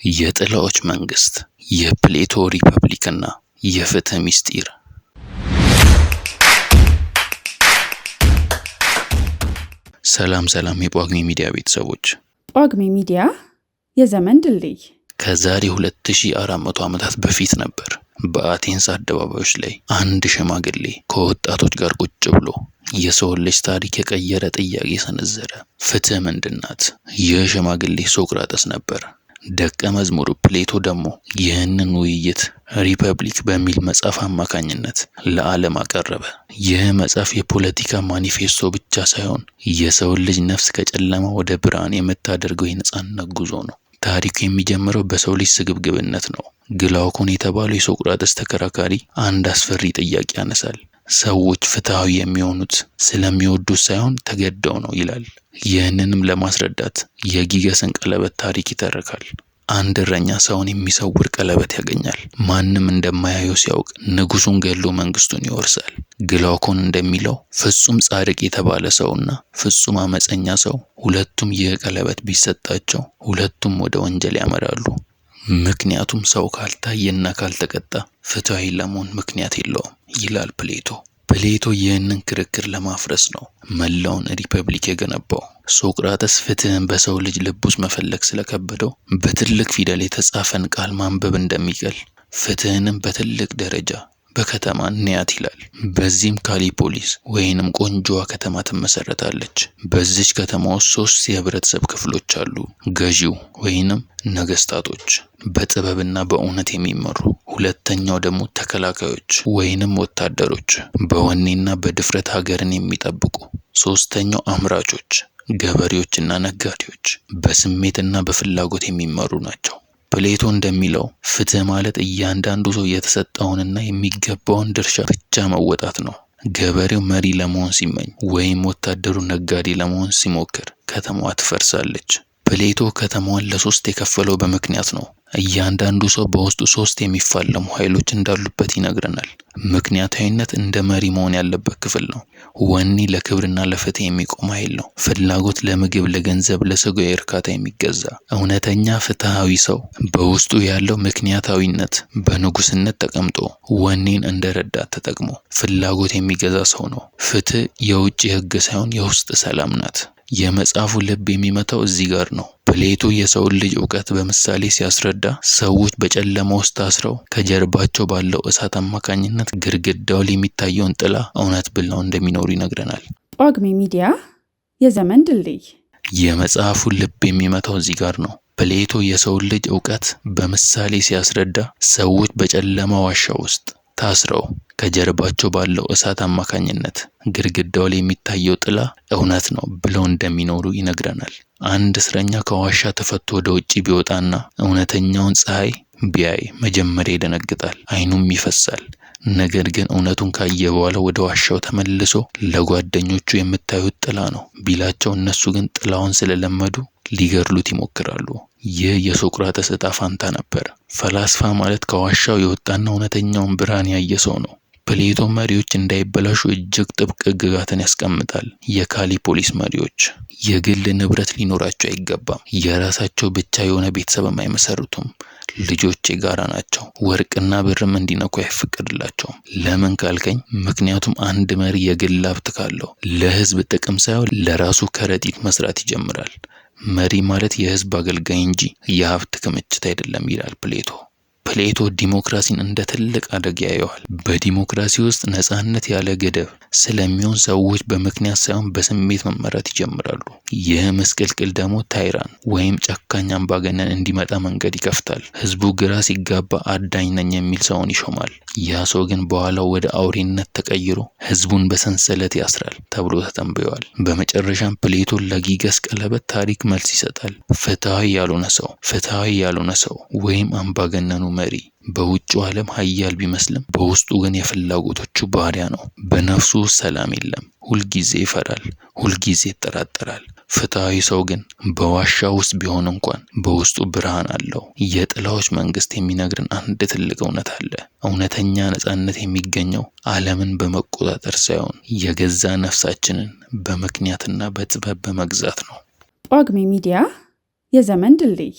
የጥላዎች መንግስት፣ የፕሌቶ ሪፐብሊክና የፍትህ ሚስጢር። ሰላም የጳጉሜ ሚዲያ ቤተሰቦች። ጳጉሜ ሚዲያ የዘመን ድልድይ ከዛሬ 2400 ዓመታት በፊት ነበር በአቴንስ አደባባዮች ላይ አንድ ሽማግሌ ከወጣቶች ጋር ቁጭ ብሎ የሰውን ልጅ ታሪክ የቀየረ ጥያቄ ሰነዘረ። ፍትህ ምንድናት? ይህ ሽማግሌ ሶቅራጥስ ነበር። ደቀ መዝሙሩ ፕሌቶ ደግሞ ይህንን ውይይት ሪፐብሊክ በሚል መጽሐፍ አማካኝነት ለዓለም አቀረበ። ይህ መጽሐፍ የፖለቲካ ማኒፌስቶ ብቻ ሳይሆን የሰውን ልጅ ነፍስ ከጨለማ ወደ ብርሃን የምታደርገው የነጻነት ጉዞ ነው። ታሪኩ የሚጀምረው በሰው ልጅ ስግብግብነት ነው። ግላውኮን የተባለው የሶቅራጥስ ተከራካሪ አንድ አስፈሪ ጥያቄ ያነሳል። ሰዎች ፍትሃዊ የሚሆኑት ስለሚወዱት ሳይሆን ተገደው ነው ይላል። ይህንንም ለማስረዳት የጊገስን ቀለበት ታሪክ ይተርካል። አንድ እረኛ ሰውን የሚሰውር ቀለበት ያገኛል። ማንም እንደማያየው ሲያውቅ ንጉሱን ገሎ መንግስቱን ይወርሳል። ግላውኮን እንደሚለው ፍጹም ጻድቅ የተባለ ሰውና ፍጹም አመፀኛ ሰው ሁለቱም ይህ ቀለበት ቢሰጣቸው ሁለቱም ወደ ወንጀል ያመራሉ። ምክንያቱም ሰው ካልታየና ካልተቀጣ ፍትሃዊ ለመሆን ምክንያት የለውም ይላል ፕሌቶ። ፕሌቶ ይህንን ክርክር ለማፍረስ ነው መላውን ሪፐብሊክ የገነባው። ሶቅራጥስ ፍትህን በሰው ልጅ ልብ ውስጥ መፈለግ ስለከበደው በትልቅ ፊደል የተጻፈን ቃል ማንበብ እንደሚቀል ፍትህንም በትልቅ ደረጃ በከተማ እንያት ይላል። በዚህም ካሊፖሊስ ወይንም ቆንጆዋ ከተማ ትመሰረታለች። በዚች ከተማ ውስጥ 3 የህብረተሰብ ክፍሎች አሉ። ገዢው ወይንም ነገስታቶች በጥበብና በእውነት የሚመሩ፣ ሁለተኛው ደግሞ ተከላካዮች ወይንም ወታደሮች በወኔና በድፍረት ሀገርን የሚጠብቁ፣ ሶስተኛው አምራቾች ገበሬዎችና ነጋዴዎች በስሜትና በፍላጎት የሚመሩ ናቸው። ፕሌቶ እንደሚለው ፍትህ ማለት እያንዳንዱ ሰው የተሰጠውንና የሚገባውን ድርሻ ብቻ መወጣት ነው። ገበሬው መሪ ለመሆን ሲመኝ ወይም ወታደሩ ነጋዴ ለመሆን ሲሞክር ከተማዋ ትፈርሳለች። ፕሌቶ ከተማዋን ለ3 የከፈለው በምክንያት ነው። እያንዳንዱ ሰው በውስጡ 3 የሚፋለሙ ኃይሎች እንዳሉበት ይነግረናል። ምክንያታዊነት እንደ መሪ መሆን ያለበት ክፍል ነው። ወኔ ለክብርና ለፍትህ የሚቆም ኃይል ነው። ፍላጎት ለምግብ፣ ለገንዘብ፣ ለስጋዊ እርካታ የሚገዛ። እውነተኛ ፍትሃዊ ሰው በውስጡ ያለው ምክንያታዊነት በንጉስነት ተቀምጦ ወኔን እንደ ረዳት ተጠቅሞ ፍላጎት የሚገዛ ሰው ነው። ፍትህ የውጭ ህግ ሳይሆን የውስጥ ሰላም ናት። የመጽሐፉ ልብ የሚመታው እዚህ ጋር ነው። ፕሌቶ የሰውን ልጅ እውቀት በምሳሌ ሲያስረዳ ሰዎች በጨለማ ውስጥ ታስረው ከጀርባቸው ባለው እሳት አማካኝነት ግድግዳው ላይ የሚታየውን ጥላ እውነት ብለው እንደሚኖሩ ይነግረናል። ጳጉሜ ሚዲያ የዘመን ድልድይ። የመጽሐፉ ልብ የሚመታው እዚህ ጋር ነው። ፕሌቶ የሰውን ልጅ እውቀት በምሳሌ ሲያስረዳ ሰዎች በጨለማ ዋሻ ውስጥ ታስረው ከጀርባቸው ባለው እሳት አማካኝነት ግድግዳው ላይ የሚታየው ጥላ እውነት ነው ብለው እንደሚኖሩ ይነግረናል። አንድ እስረኛ ከዋሻ ተፈቶ ወደ ውጪ ቢወጣና እውነተኛውን ፀሐይ ቢያይ መጀመሪያ ይደነግጣል፣ አይኑም ይፈሳል። ነገር ግን እውነቱን ካየ በኋላ ወደ ዋሻው ተመልሶ ለጓደኞቹ የምታዩት ጥላ ነው ቢላቸው እነሱ ግን ጥላውን ስለለመዱ ሊገድሉት ይሞክራሉ። ይህ የሶቅራጥስ ዕጣ ፋንታ ነበር። ፈላስፋ ማለት ከዋሻው የወጣና እውነተኛውን ብርሃን ያየ ሰው ነው። ፕሌቶ መሪዎች እንዳይበላሹ እጅግ ጥብቅ ሕግጋትን ያስቀምጣል። የካሊፖሊስ መሪዎች የግል ንብረት ሊኖራቸው አይገባም። የራሳቸው ብቻ የሆነ ቤተሰብም አይመሰርቱም። ልጆች የጋራ ናቸው። ወርቅና ብርም እንዲነኩ አይፈቀድላቸውም። ለምን ካልከኝ ምክንያቱም አንድ መሪ የግል ሀብት ካለው ለህዝብ ጥቅም ሳይሆን ለራሱ ከረጢት መስራት ይጀምራል። መሪ ማለት የህዝብ አገልጋይ እንጂ የሀብት ክምችት አይደለም ይላል ፕሌቶ። ፕሌቶ ዲሞክራሲን እንደ ትልቅ አደጋ ያየዋል። በዲሞክራሲ ውስጥ ነጻነት ያለ ገደብ ስለሚሆን ሰዎች በምክንያት ሳይሆን በስሜት መመራት ይጀምራሉ። ይህ ምስቅልቅል ደግሞ ታይራን ወይም ጨካኝ አምባገነን እንዲመጣ መንገድ ይከፍታል። ህዝቡ ግራ ሲጋባ አዳኝ ነኝ የሚል ሰውን ይሾማል። ያ ሰው ግን በኋላው ወደ አውሬነት ተቀይሮ ህዝቡን በሰንሰለት ያስራል ተብሎ ተተንብዮአል። በመጨረሻም ፕሌቶ ለጊገስ ቀለበት ታሪክ መልስ ይሰጣል። ፍትሃዊ ያልሆነ ሰው ወይም አምባገነኑ መሪ በውጭው ዓለም ኃያል ቢመስልም በውስጡ ግን የፍላጎቶቹ ባሪያ ነው። በነፍሱ ሰላም የለም። ሁልጊዜ ይፈራል፣ ሁልጊዜ ይጠራጠራል። ፍትሃዊ ሰው ግን በዋሻ ውስጥ ቢሆን እንኳን በውስጡ ብርሃን አለው። የጥላዎች መንግስት የሚነግርን አንድ ትልቅ እውነት አለ። እውነተኛ ነጻነት የሚገኘው ዓለምን በመቆጣጠር ሳይሆን የገዛ ነፍሳችንን በምክንያትና በጥበብ በመግዛት ነው። ጳጉሜ ሚዲያ የዘመን ድልድይ